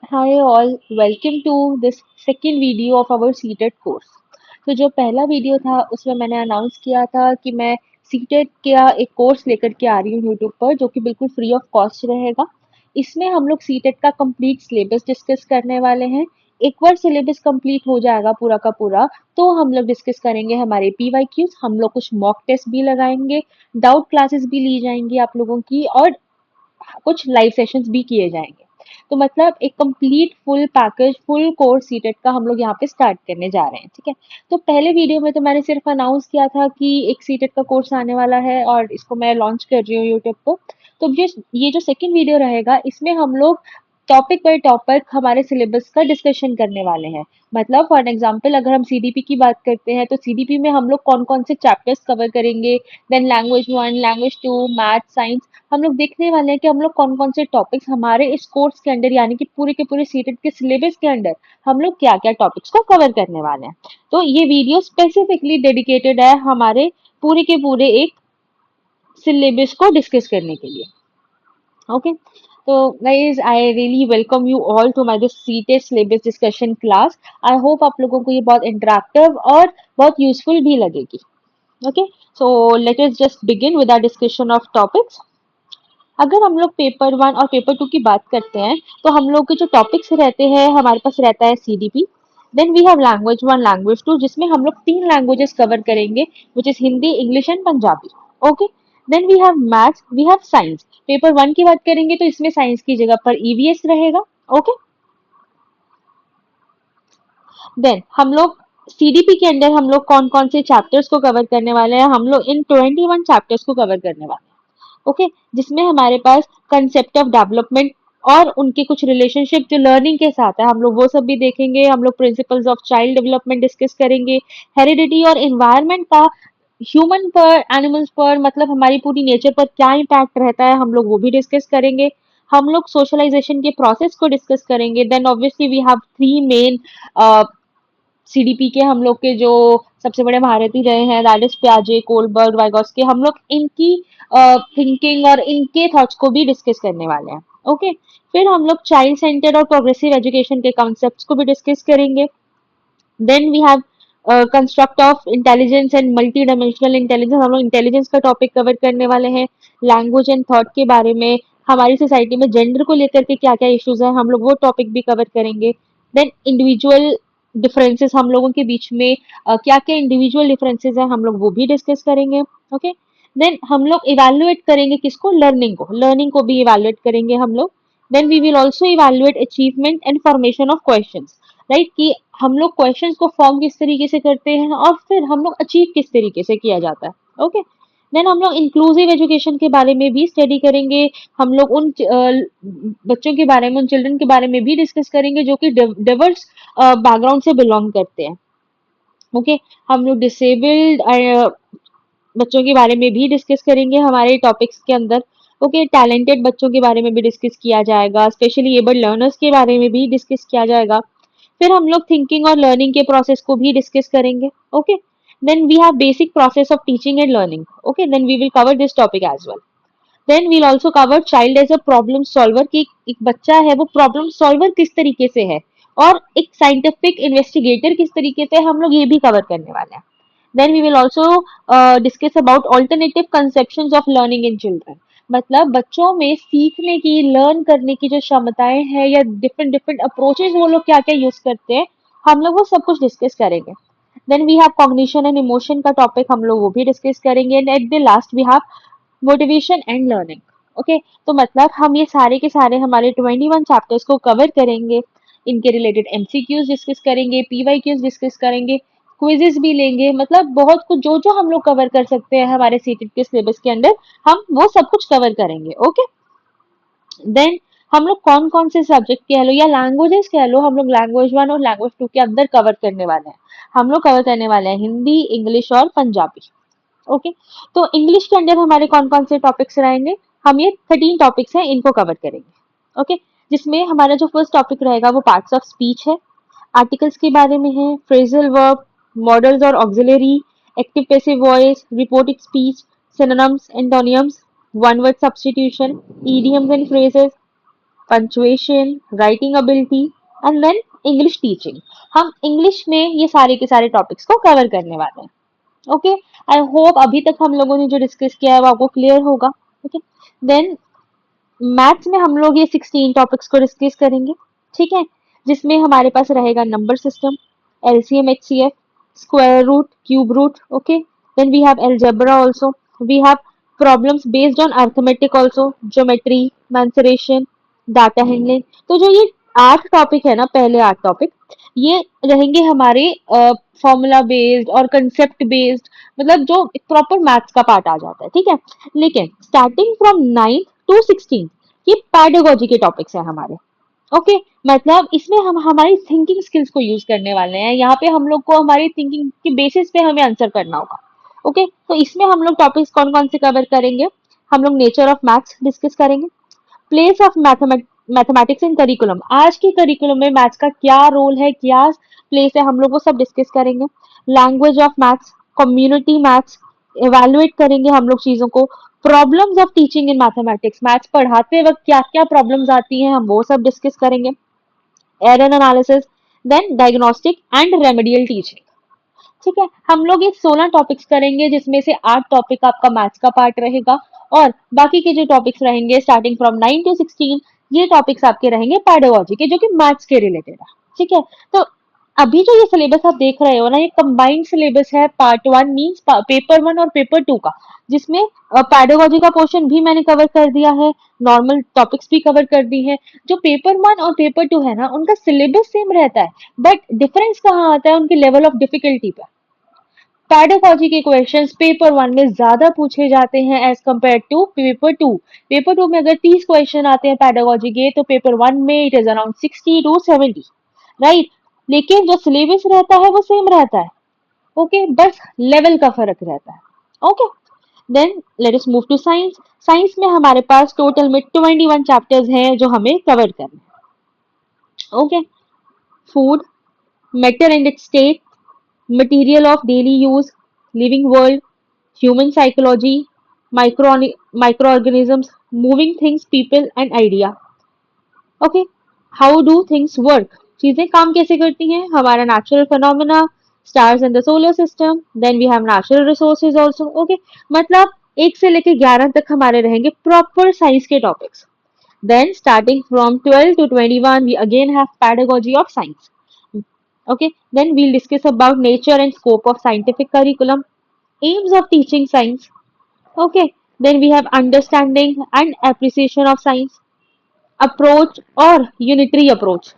Hi all, welcome to this second video of our CTET course. तो जो पहला video था उसमें मैंने अनाउंस किया था कि मैं सीटेट का एक कोर्स लेकर के आ रही हूँ यूट्यूब पर जो कि बिल्कुल फ्री ऑफ कॉस्ट रहेगा। इसमें हम लोग सीटेट का कंप्लीट सिलेबस डिस्कस करने वाले हैं। एक बार सिलेबस कंप्लीट हो जाएगा पूरा का पूरा तो हम लोग डिस्कस करेंगे हमारे पीवाईक्यूज, हम लोग कुछ मॉक टेस्ट भी लगाएंगे, डाउट क्लासेस भी ली जाएंगी आप लोगों की और कुछ लाइव सेशंस भी किए जाएंगे। तो मतलब एक complete full package full course CTET का हम लोग यहाँ पे स्टार्ट करने जा रहे हैं, ठीक है। तो पहले वीडियो में तो मैंने सिर्फ अनाउंस किया था कि एक सीटेट का कोर्स आने वाला है और इसको मैं लॉन्च कर रही हूँ यूट्यूब पर। तो ये जो सेकंड वीडियो रहेगा इसमें हम लोग टॉपिक बाय टॉपिक हमारे सिलेबस का डिस्कशन करने वाले हैं। मतलब फॉर एग्जांपल अगर हम सीडीपी की बात करते हैं तो सीडीपी में हम लोग कौन कौन से चैप्टर्स कवर करेंगे, then language one, language two, math, science, हम लोग देखने वाले हैं कि हम लोग कौन कौन से टॉपिक्स हमारे इस कोर्स के अंदर यानी कि पूरे के पूरे सीटेट के सिलेबस के अंदर हम लोग क्या क्या टॉपिक्स को कवर करने वाले हैं। तो ये वीडियो स्पेसिफिकली डेडिकेटेड है हमारे पूरे के पूरे एक सिलेबस को डिस्कस करने के लिए। ओके, तो guys I really welcome you all to my this CTET syllabus discussion class. I hope आप लोगों को ये बहुत इंटरेक्टिव और बहुत यूजफुल भी लगेगी। Okay, so let us just begin with our discussion of topics. अगर हम लोग पेपर वन और पेपर टू की बात करते हैं तो हम लोग के जो टॉपिक्स रहते हैं हमारे पास रहता है CDP, then we have language one, language two, जिसमें हम लोग तीन लैंग्वेजेस कवर करेंगे which is Hindi, English and Punjabi. Okay, then we have maths, we have science. Paper one की बात करेंगे तो इसमें साइंस की जगह पर ईवीएस रहेगा। ओके, देन हम लोग सीडीपी के अंदर हम लोग कौन कौन से चैप्टर्स को कवर करने वाले हैं, हम लोग इन 21 चैप्टर्स को कवर करने वाले हैं। ओके, जिसमें हमारे पास कंसेप्ट ऑफ डेवलपमेंट और उनके कुछ रिलेशनशिप जो लर्निंग के साथ है हम लोग वो सब भी देखेंगे। हम लोग principles of child development discuss करेंगे, हेरिडिटी और इन्वायरमेंट का ह्यूमन पर, एनिमल्स पर, मतलब हमारी पूरी नेचर पर क्या इम्पैक्ट रहता है हम लोग वो भी डिस्कस करेंगे। हम लोग सोशलाइजेशन के प्रोसेस को डिस्कस करेंगे। Then obviously we have three main CDP के हम लोग के जो सबसे बड़े महारथी रहे हैं, दैट इज प्याजे, कोलबर्ग, वाइगोस्की, हम लोग इनकी थिंकिंग और इनके थॉट्स को भी डिस्कस करने वाले हैं। ओके, फिर हम लोग चाइल्ड सेंटर्ड और प्रोग्रेसिव एजुकेशन के कॉन्सेप्ट्स को भी डिस्कस करेंगे। Then we have construct of intelligence and multi dimensional intelligence, हम लोग इंटेलिजेंस का टॉपिक कवर करने वाले हैं। लैंग्वेज एंड थॉट के बारे में, हमारी सोसाइटी में जेंडर को लेकर के क्या क्या इश्यूज हैं हम लोग वो टॉपिक भी कवर करेंगे। देन इंडिविजुअल डिफरेंसेस हम लोगों के बीच में क्या क्या इंडिविजुअल डिफरेंसेस हैं हम लोग वो भी डिस्कस करेंगे। ओके, देन हम लोग इवेल्युएट करेंगे किसको, लर्निंग को भी इवेल्युएट करेंगे हम लोग। Then we will also evaluate achievement and formation of questions, right, कि हम लोग क्वेश्चंस को फॉर्म किस तरीके से करते हैं और फिर हम लोग अचीव किस तरीके से किया जाता है। ओके, देन हम लोग इंक्लूसिव एजुकेशन के बारे में भी स्टडी करेंगे। हम लोग उन बच्चों के बारे में, उन चिल्ड्रन के बारे में भी डिस्कस करेंगे जो कि डिवर्स बैकग्राउंड से बिलोंग करते हैं। ओके, हम लोग डिसेबल्ड बच्चों के बारे में भी डिस्कस करेंगे हमारे टॉपिक्स के अंदर। ओके, टैलेंटेड बच्चों के बारे में भी डिस्कस किया जाएगा, स्पेशली एबल लर्नर्स के बारे में भी डिस्कस किया जाएगा। फिर हम लोग थिंकिंग और लर्निंग के प्रोसेस को भी डिस्कस करेंगे। Okay, then we have basic process of teaching and learning. Okay, then we will cover this topic as well. Then we'll also cover child as a problem solver, कि एक बच्चा है वो problem solver किस तरीके से है और एक साइंटिफिक इन्वेस्टिगेटर किस तरीके से, हम लोग ये भी कवर करने वाले हैं। Then we will also discuss about alternative conceptions of learning in children, मतलब बच्चों में सीखने की, लर्न करने की जो क्षमताएं हैं या डिफरेंट डिफरेंट अप्रोचेस वो लोग क्या क्या यूज करते हैं, हम लोग वो सब कुछ डिस्कस करेंगे। Then we have cognition and emotion का टॉपिक, हम लोग वो भी डिस्कस करेंगे। And at the last we have motivation and learning. Okay, तो मतलब हम ये सारे के सारे हमारे 21 चैप्टर्स को कवर करेंगे। इनके रिलेटेड एमसीक्यूज डिस्कस करेंगे, पीवाईक्यूज डिस्कस करेंगे, क्विजेस भी लेंगे, मतलब बहुत कुछ जो जो हम लोग कवर कर सकते हैं हमारे सीटेट के सिलेबस के अंदर हम वो सब कुछ कवर करेंगे। ओके, देन हम लोग कौन कौन से सब्जेक्ट कह लो या लैंग्वेजेस कह लो, हम लोग लैंग्वेज वन और लैंग्वेज टू के अंदर कवर करने वाले हैं। हम लोग कवर करने वाले हैं हिंदी, इंग्लिश और पंजाबी। ओके, तो इंग्लिश के अंदर हमारे कौन कौन से टॉपिक्स रहेंगे, हम ये 13 टॉपिक्स हैं इनको कवर करेंगे। ओके, जिसमें हमारा जो फर्स्ट टॉपिक रहेगा वो पार्ट्स ऑफ स्पीच है, आर्टिकल्स के बारे में है, फ्रेजल वर्ब, मॉडल्स और auxiliary, active passive voice, reported speech, synonyms, antonyms, one word substitution, idioms and phrases, punctuation, writing ability and then English teaching. हम इंग्लिश में ये सारे के सारे टॉपिक्स को कवर करने वाले हैं। ओके, आई होप अभी तक हम लोगों ने जो डिस्कस किया है वो आपको क्लियर होगा। ओके, देन मैथ्स में हम लोग ये 16 टॉपिक्स को डिस्कस करेंगे, ठीक है, जिसमें हमारे पास रहेगा number system, LCM, HCF, square root, cube root. Okay, then we have algebra also, we have problems based on arithmetic also, geometry, mensuration, data handling. तो जो ये 8 टॉपिक है ना, पहले 8 टॉपिक, ये रहेंगे हमारे फॉर्मूला बेस्ड और कंसेप्ट बेस्ड, मतलब जो प्रॉपर मैथ्स का पार्ट आ जाता है, ठीक है। लेकिन स्टार्टिंग फ्रॉम 9th टू 16 ये पैडागोजी के टॉपिक्स हैं हमारे। ओके, मतलब इसमें हम हमारी थिंकिंग स्किल्स को यूज करने वाले हैं। यहाँ पे हम लोग को हमारी थिंकिंग के बेसिस पे हमें आंसर करना होगा। ओके, तो इसमें हम लोग टॉपिक्स कौन कौन से कवर करेंगे? हम लोग नेचर ऑफ मैथ्स डिस्कस करेंगे, place of mathematics in curriculum, आज के करिकुलम में मैथ्स का क्या रोल है, क्या प्लेस है, हम लोग वो सब डिस्कस करेंगे। Language of maths, community maths, evaluate करेंगे हम लोग चीजों को। Problems of teaching in mathematics, maths पढ़ाते वक्त क्या क्या प्रॉब्लम्स आती हैं, हम वो सब डिस्कस करेंगे। Error analysis, then diagnostic and remedial teaching. ठीक है, हम लोग ये 16 टॉपिक्स करेंगे, जिसमें से 8 टॉपिक आपका मैथ्स का पार्ट रहेगा, और बाकी के जो टॉपिक्स रहेंगे स्टार्टिंग फ्रॉम 9 टू 16, ये टॉपिक्स आपके रहेंगे पैडागोजी के, जो कि मैथ्स के रिलेटेड है। ठीक है, तो अभी जो ये सिलेबस आप देख रहे हो ना, ये कंबाइंड सिलेबस है, पार्ट 1 मींस पेपर 1 और पेपर 2 का, जिसमें पैडागोजी का पोर्शन भी मैंने कवर कर दिया है, नॉर्मल टॉपिक्स भी कवर कर दी है। जो पेपर 1 और पेपर 2 है ना, उनका सिलेबस सेम रहता है, बट डिफरेंस कहाँ आता है? उनके लेवल ऑफ डिफिकल्टी पे। पैडागोजी के क्वेश्चंस पेपर 1 में ज्यादा पूछे जाते हैं as compared to paper 2। Paper 2 में अगर 30 क्वेश्चन आते हैं पैडागोजी के, तो पेपर 1 में it is around 60 to 70, right. लेकिन जो सिलेबस रहता है वो सेम रहता है। ओके, बस लेवल का फर्क रहता है। Okay, then let us move to science. Science में हमारे पास टोटल में 21 चैप्टर्स हैं जो हमें कवर करने हैं। Okay, food, matter and it's state, material of daily use, living world, human psychology, micro microorganisms, moving things, people and idea. Okay, how do things work? चीजें काम कैसे करती हैं? हमारा natural phenomena, stars in the solar system, then we have natural resources also. Okay, मतलब 1 से लेकर 11 तक हमारे रहेंगे प्रॉपर साइंस के topics. Then starting from 12 to 21, we again have pedagogy of science. Okay, then we'll discuss about nature and scope of scientific curriculum, aims of teaching science. Okay, then we have understanding and appreciation of science, approach और unitary approach,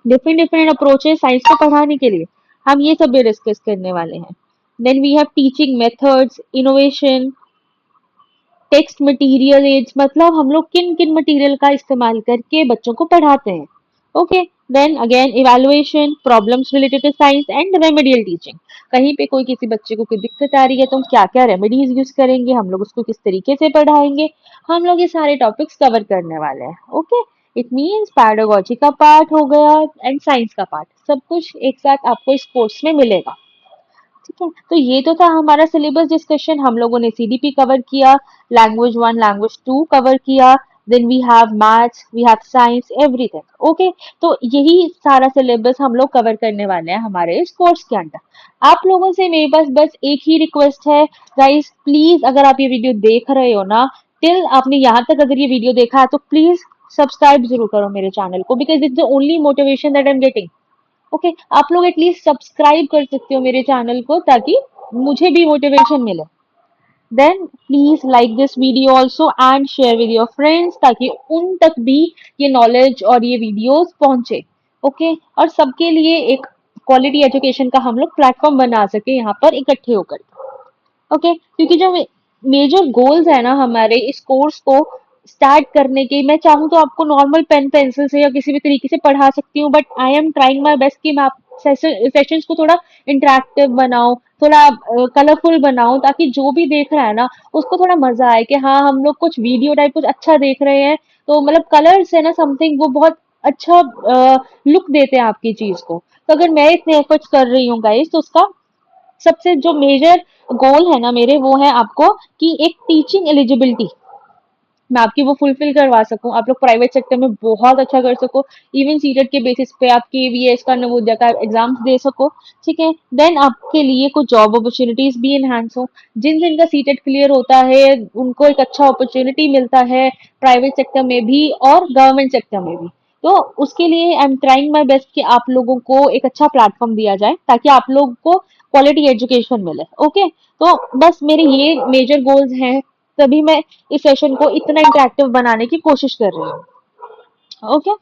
different different approaches science को पढ़ाने के लिए, हम ये सब भी discuss करने वाले हैं। Then we have teaching methods, innovation, text material aids, मतलब हम लोग किन किन मटेरियल का इस्तेमाल करके बच्चों को पढ़ाते हैं। Okay, then again evaluation, problems related to science and remedial teaching, कहीं पे कोई किसी बच्चे को कोई दिक्कत आ रही है तो हम क्या क्या रेमेडीज यूज करेंगे, हम लोग उसको किस तरीके से पढ़ाएंगे, हम लोग ये सारे टॉपिक्स कवर करने वाले हैं। ओके, इट मीन्स पैडागोजी का पार्ट हो गया एंड साइंस का पार्ट, सब कुछ एक साथ आपको इस कोर्स में मिलेगा। ठीक है, तो ये तो था हमारा सिलेबस डिस्कशन। हम लोगों ने सीडीपी कवर किया, लैंग्वेज 1, लैंग्वेज 2 कवर किया, then we have maths, we have science, everything. Okay, तो यही सारा सिलेबस हम लोग कवर करने वाले हैं हमारे इस कोर्स के अंदर। आप लोगों से मेरे पास बस एक ही रिक्वेस्ट है, गाइस प्लीज, अगर आप ये वीडियो देख रहे हो ना, टिल आपने यहाँ तक अगर ये वीडियो देखा है, तो प्लीज सब्सक्राइब जरूर करो मेरे चैनल को, because it's the only motivation that I am getting. Okay, आप लोग एटलीस्ट सब्सक्राइब कर सकते हो मेरे चैनल को, ताकि मुझे भी मोटिवेशन मिले। Then please like this video also and share with your friends, ताकि उन तक भी ये नॉलेज और ये वीडियोस पहुंचे। ओके, और सबके लिए एक क्वालिटी एजुकेशन का हम लोग प्लेटफॉर्म बना सके यहाँ पर इकट्ठे होकर। ओके, क्योंकि जो मेजर गोल्स है ना हमारे इस कोर्स को स्टार्ट करने के, मैं चाहूँ तो आपको नॉर्मल पेन पेंसिल से या किसी भी तरीके से पढ़ा सकती हूँ, but I am trying my best कि मैं आप सेशंस को थोड़ा इंटरेक्टिव बनाऊं, थोड़ा कलरफुल बनाऊं, ताकि जो भी देख रहा है ना उसको थोड़ा मजा आए कि हाँ हम लोग कुछ वीडियो टाइप कुछ अच्छा देख रहे हैं। तो मतलब कलर्स है ना समथिंग, वो बहुत अच्छा लुक देते हैं आपकी चीज को। तो अगर मैं इतने एफर्ट्स कर रही हूँ गाइस, तो उसका सबसे जो मेजर गोल है ना मेरे, वो है आपको कि एक टीचिंग एलिजिबिलिटी, मैं आपकी वो फुलफिल करवा सकूं, आप लोग प्राइवेट सेक्टर में बहुत अच्छा कर सको, इवन सीटेट के बेसिस पे आप केवीएस का नवोदय का एग्जाम्स दे सको। ठीक है, देन आपके लिए कुछ जॉब अपॉर्चुनिटीज भी इनहांस हो। जिन जिनका सीटेट क्लियर होता है उनको एक अच्छा अपॉर्चुनिटी मिलता है प्राइवेट सेक्टर में भी और गवर्नमेंट सेक्टर में भी। तो उसके लिए I am trying my best कि आप लोगों को एक अच्छा प्लेटफॉर्म दिया जाए ताकि आप लोग को क्वालिटी एजुकेशन मिले। ओके, तो बस मेरे ये मेजर गोल्स हैं, तभी मैं इस सेशन को इतना इंटरेक्टिव बनाने की कोशिश कर रही हूँ। Okay,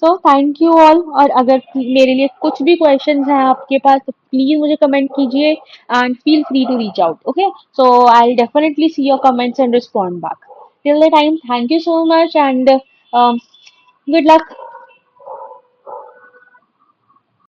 so thank you all. और अगर मेरे लिए कुछ भी क्वेश्चंस हैं आपके पास तो प्लीज मुझे कमेंट कीजिए and feel free to reach out. Okay, so I definitely see your comments and respond back. Till the time, thank you so much and good luck.